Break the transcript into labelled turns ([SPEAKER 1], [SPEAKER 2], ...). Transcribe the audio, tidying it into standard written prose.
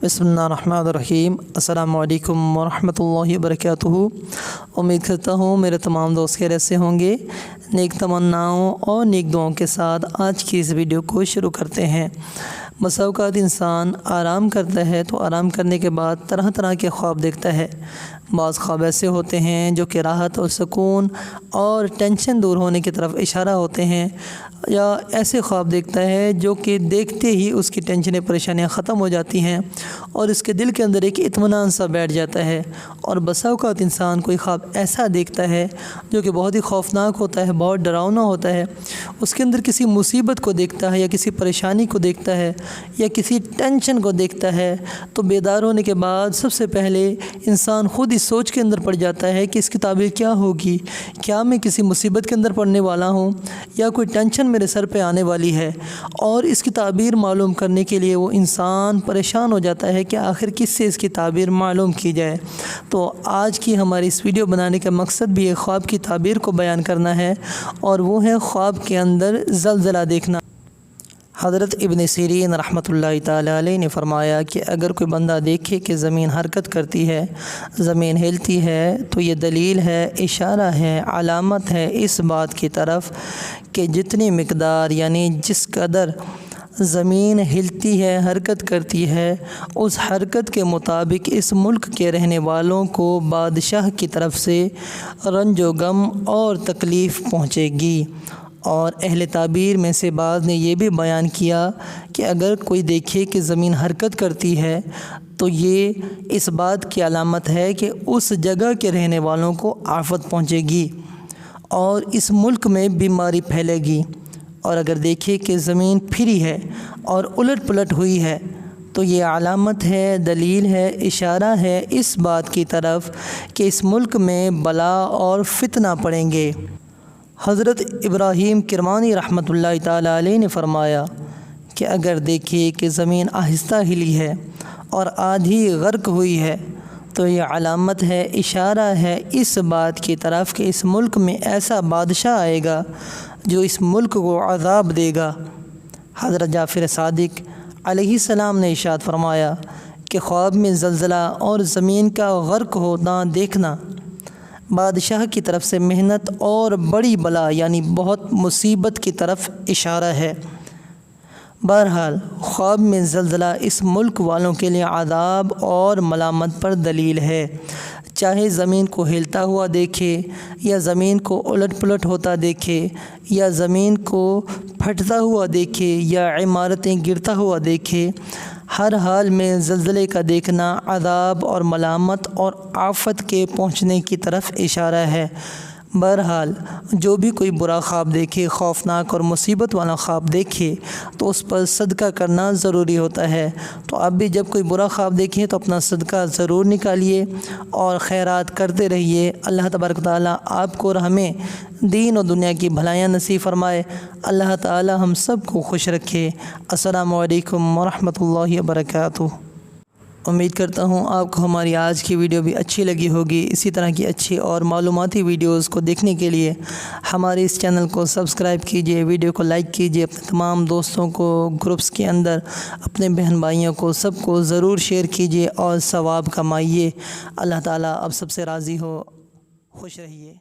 [SPEAKER 1] बिस्मिल्लाहिर्रहमानिर्रहीम। अस्सलाम वालेकुम वरहमतुल्लाहि वबरकातुहू। उम्मीद करता हूँ मेरे तमाम दोस्त खैरियत से होंगे। नेक तमन्नाओं और नेक दुआओं के साथ आज की इस वीडियो को शुरू करते हैं। बसा औक़ात इंसान आराम करता है तो आराम करने के बाद तरह तरह के ख्वाब देखता है। बाज़ ख्वाब ऐसे होते हैं जो कि राहत और सुकून और टेंशन दूर होने की तरफ इशारा होते हैं, या ऐसे ख्वाब देखता है जो कि देखते ही उसकी टेंशनें परेशानियां ख़त्म हो जाती हैं और उसके दिल के अंदर एक इत्मीनान सा बैठ जाता है। और बसा औक़ात इंसान कोई ख्वाब ऐसा देखता है जो कि बहुत ही खौफनाक होता है, बहुत डरावना होता है। उसके अंदर किसी मुसीबत को देखता है या किसी परेशानी को देखता है या किसी टेंशन को देखता है, तो बेदार होने के बाद सबसे पहले इंसान ख़ुद इस सोच के अंदर पड़ जाता है कि इसकी ताबीर क्या होगी। क्या मैं किसी मुसीबत के अंदर पड़ने वाला हूँ या कोई टेंशन मेरे सर पे आने वाली है। और इसकी ताबीर मालूम करने के लिए वो इंसान परेशान हो जाता है कि आखिर किससे इसकी ताबीर मालूम की जाए। तो आज की हमारी इस वीडियो बनाने का मकसद भी एक ख्वाब की ताबीर को बयान करना है, और वो है ख्वाब के अंदर ज़लज़ला देखना। हज़रत इब्न सीरीन रहमतुल्लाहि ताला अलैह ने फरमाया कि अगर कोई बंदा देखे कि ज़मीन हरकत करती है, ज़मीन हिलती है, तो ये दलील है, इशारा है, अलामत है इस बात की तरफ कि जितनी मिक़दार यानी जिस कदर ज़मीन हिलती है, हरकत करती है, उस हरकत के मुताबिक इस मुल्क के रहने वालों को बादशाह की तरफ से रंज व गम और तकलीफ़ पहुँचेगी। और अहले ताबीर में से बाज़ ने ये भी बयान किया कि अगर कोई देखे कि ज़मीन हरकत करती है तो ये इस बात की अलामत है कि उस जगह के रहने वालों को आफ़त पहुँचेगी और इस मुल्क में बीमारी फैलेगी। और अगर देखे कि ज़मीन फिरी है और उलट पलट हुई है तो ये अलामत है, दलील है, इशारा है इस बात की तरफ कि इस मुल्क में बला और फितना पड़ेंगे। हज़रत इब्राहीम किरमानी रहमतुल्लाहि ताला अलैह ने फ़रमाया कि अगर देखिए कि ज़मीन आहिस्ता हिली है और आधी गर्क हुई है तो ये अलामत है, इशारा है इस बात की तरफ कि इस मुल्क में ऐसा बादशाह आएगा जो इस मुल्क को अज़ाब देगा। हज़रत जाफ़र सादिक अलैहिस्सलाम ने इरशाद फ़रमाया कि ख्वाब में ज़लज़ला और ज़मीन का गर्क होना देखना बादशाह की तरफ से मेहनत और बड़ी बला यानी बहुत मुसीबत की तरफ इशारा है। बहरहाल ख्वाब में ज़लज़ला इस मुल्क वालों के लिए आज़ाब और मलामत पर दलील है। चाहे ज़मीन को हिलता हुआ देखे या ज़मीन को उलट पुलट होता देखे या ज़मीन को फटता हुआ देखे या इमारतें गिरता हुआ देखे, हर हाल में ज़लज़ले का देखना अज़ाब और मलामत और आफ़त के पहुँचने की तरफ इशारा है। बहरहाल जो भी कोई बुरा ख्वाब देखे, खौफनाक और मुसीबत वाला ख्वाब देखे, तो उस पर सदका करना ज़रूरी होता है। तो आप भी जब कोई बुरा ख्वाब देखें तो अपना सदका ज़रूर निकालिए और खैरात करते रहिए। अल्लाह तबारक व तआला आपको और हमें दीन और दुनिया की भलाइयाँ नसीब फ़रमाए। अल्लाह ताला हम सब को खुश रखे। अस्सलामु अलैकुम वरहमतुल्लाहि वबरकातुहू। उम्मीद करता हूँ आपको हमारी आज की वीडियो भी अच्छी लगी होगी। इसी तरह की अच्छी और मालूमाती वीडियोज़ को देखने के लिए हमारे इस चैनल को सब्सक्राइब कीजिए, वीडियो को लाइक कीजिए, अपने तमाम दोस्तों को ग्रुप्स के अंदर, अपने बहन भाइयों को, सबको ज़रूर शेयर कीजिए और सवाब कमाइए। अल्लाह ताला आप सबसे राज़ी हो। खुश रहिए।